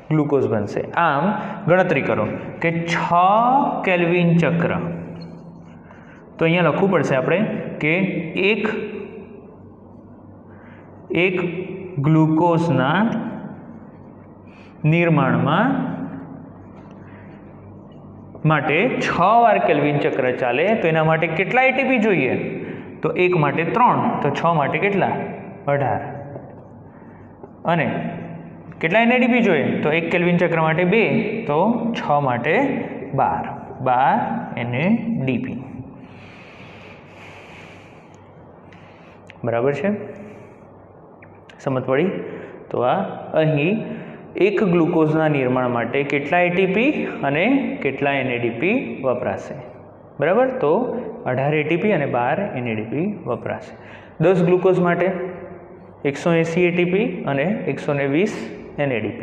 ગ્લુકોઝ બનશે. આમ ગણતરી કરો કે 6 કેલ્વિન ચક્ર, તો અહીંયા લખવું પડશે આપણે કે એક ગ્લુકોઝના નિર્માણમાં માટે 6 વાર કેલ્વિન ચક્ર ચાલે, તો એના માટે કેટલા ATP જોઈએ, તો 1 માટે 3, તો 6 માટે કેટલા, 18. અને કેટલા NADP જોઈએ, તો 1 કેલ્વિન ચક્ર માટે 2, તો 6 માટે 12 NADP. બરાબર છે, સમજ પડી. તો આ અહીં એક ગ્લુકોઝના નિર્માણ માટે કેટલા ATP અને કેટલા NADP વપરાશે, બરાબર. તો 18 ATP અને 12 NADP વપરાશે. 10 ગ્લુકોઝ માટે 180 ATP અને 120 NADP.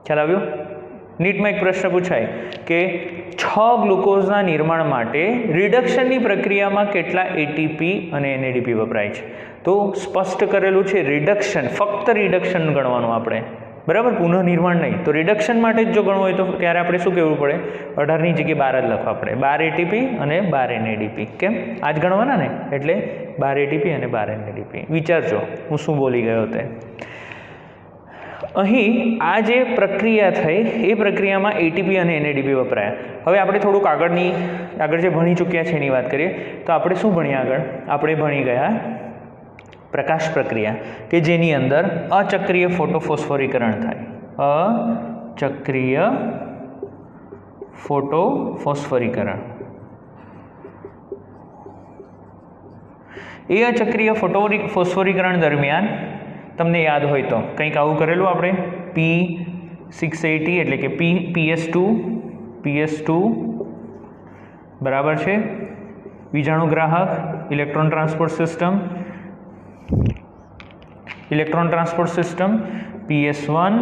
ખ્યાલ આવ્યો. નીટમાં એક પ્રશ્ન પૂછાય કે 6 ગ્લુકોઝના નિર્માણ માટે રિડક્શનની પ્રક્રિયામાં કેટલા ATP અને NADP વપરાય છે, તો સ્પષ્ટ કરેલું છે રિડક્શન, ફક્ત રિડક્શન ગણવાનું આપણે, બરાબર, પુનઃનિર્માણ નહીં. તો રિડક્શન માટે જ જો ગણવું હોય તો ત્યારે આપણે શું કહેવું પડે, 18ની જગ્યાએ 12 જ લખવા પડે, 12 ATP અને 12 NADP. કેમ, આ જ ગણવાના ને, એટલે 12 ATP અને 12 NADP. વિચારજો હું શું બોલી ગયો તે. અહીં આ જે પ્રક્રિયા થઈ એ પ્રક્રિયામાં ATP અને NADP વપરાયા. હવે આપણે થોડુંક આગળ જે ભણી ચૂક્યા છે એની વાત કરીએ તો આપણે શું ભણ્યા આગળ, આપણે ભણી ગયા પ્રકાશ પ્રક્રિયા કે જેની અંદર અચક્રીય ફોટોફોસ્ફોરીકરણ થાય. અચક્રીય ફોટોફોસ્ફોરીકરણ. એ અચક્રીય ફોસ્ફોરીકરણ દરમિયાન તમને યાદ હોય તો કંઈક આવું કરેલું આપણે, P680 એટલે કે PS2 બરાબર છે, વિજાણુગ્રાહક, ઇલેક્ટ્રોન ટ્રાન્સપોર્ટ સિસ્ટમ PS1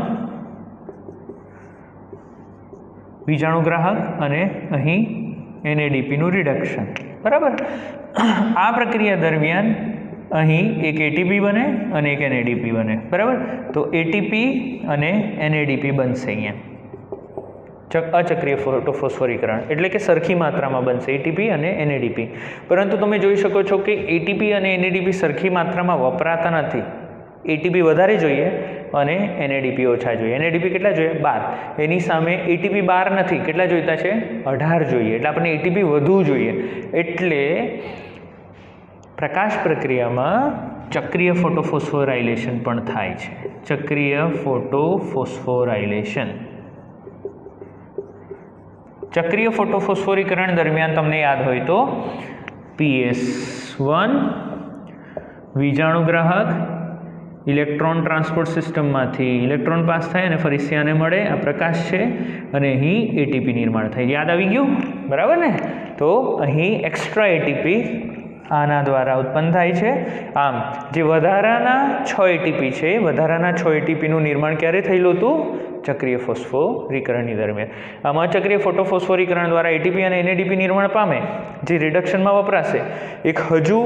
વિજાણુગ્રાહક અને અહીં NADP નું રિડક્શન, બરાબર. આ પ્રક્રિયા દરમિયાન અહીં એક ATP બને અને એક NADP બને, બરાબર. તો ATP અને NADP બનશે અહીંયા અચક્રીય ફોટોફોસ્ફોરીકરણ, એટલે કે સરખી માત્રામાં બનશે ATP અને NADP. પરંતુ તમે જોઈ શકો છો કે ATP અને NADP સરખી માત્રામાં વપરાતા નથી. ATP વધારે જોઈએ અને NADP ઓછા જોઈએ. NADP કેટલા જોઈએ, 12. એની સામે ATP 12 નથી, કેટલા જોઈતા છે, 18 જોઈએ. એટલે આપણને ATP વધુ જોઈએ. એટલે પ્રકાશ પ્રક્રિયામાં ચક્રીય ફોટોફોસ્ફોરાઇલેશન પણ થાય છે. ચક્રીય ફોટોફોસ્ફોરાઇલેશન. ચક્રીય ફોટોફોસ્ફોરીકરણ દરમિયાન તમને યાદ હોય તો PS1 વીજાણુગ્રાહક ઇલેક્ટ્રોન ટ્રાન્સપોર્ટ સિસ્ટમમાંથી ઇલેક્ટ્રોન પાસ થાય અને ફરીથી આને મળે, આ પ્રકાશ છે, અને અહીં એટીપી નિર્માણ થાય. યાદ આવી ગયું? બરાબર ને? તો અહીં એક્સ્ટ્રા એટીપી આના દ્વારા ઉત્પન્ન થાય છે. આમ જે વધારાના 6 એટીપી છે, વધારાના 6 એટીપીનું નિર્માણ ક્યારે થયેલું હતું? ચક્રીય ફોસ્ફોરીકરણની દરમિયાન. આમાં ચક્રીય ફોટોફોસ્ફોરીકરણ દ્વારા એટીપી અને એનએડીપી નિર્માણ પામે, જે રિડક્શનમાં વપરાશે. એક હજુ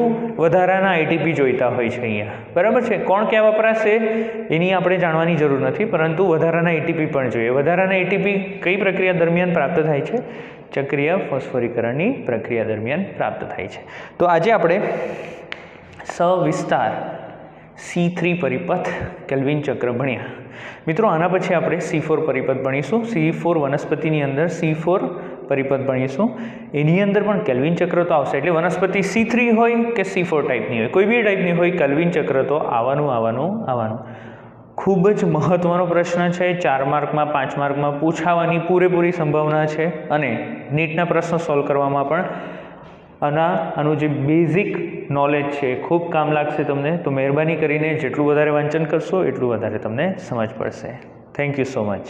વધારાના એટીપી જોઈતા હોય છે અહીંયા. બરાબર છે? કોણ ક્યાં વપરાશે એની આપણે જાણવાની જરૂર નથી, પરંતુ વધારાના એટીપી પણ જોઈએ. વધારાના એટીપી કઈ પ્રક્રિયા દરમિયાન પ્રાપ્ત થાય છે? ચક્રીય ફોસ્ફોરીકરણની પ્રક્રિયા દરમિયાન પ્રાપ્ત થાય છે. તો આજે આપણે સવિસ્તાર C3 પરિપથ કેલ્વિન ચક્ર ભણ્યા. મિત્રો આના પછી આપણે C4 પરિપથ ભણીશું. C4 વનસ્પતિની અંદર C4 પરિપથ ભણીશું. એની અંદર પણ કેલ્વિન ચક્ર તો આવશે. એટલે વનસ્પતિ C3 હોય કે C4 ટાઈપની હોય, કોઈ બી ટાઈપની હોય, કેલ્વિન ચક્ર તો આવવાનું. ખૂબ જ મહત્ત્વનો પ્રશ્ન છે. 4 માર્કમાં 5 માર્કમાં પૂછાવાની પૂરેપૂરી સંભાવના છે, અને નીટના પ્રશ્નો સોલ્વ કરવામાં પણ આનું જે બેઝિક નોલેજ છે એ ખૂબ કામ લાગશે તમને. તો મહેરબાની કરીને જેટલું વધારે વાંચન કરશો એટલું વધારે તમને સમજ પડશે. Thank you so much.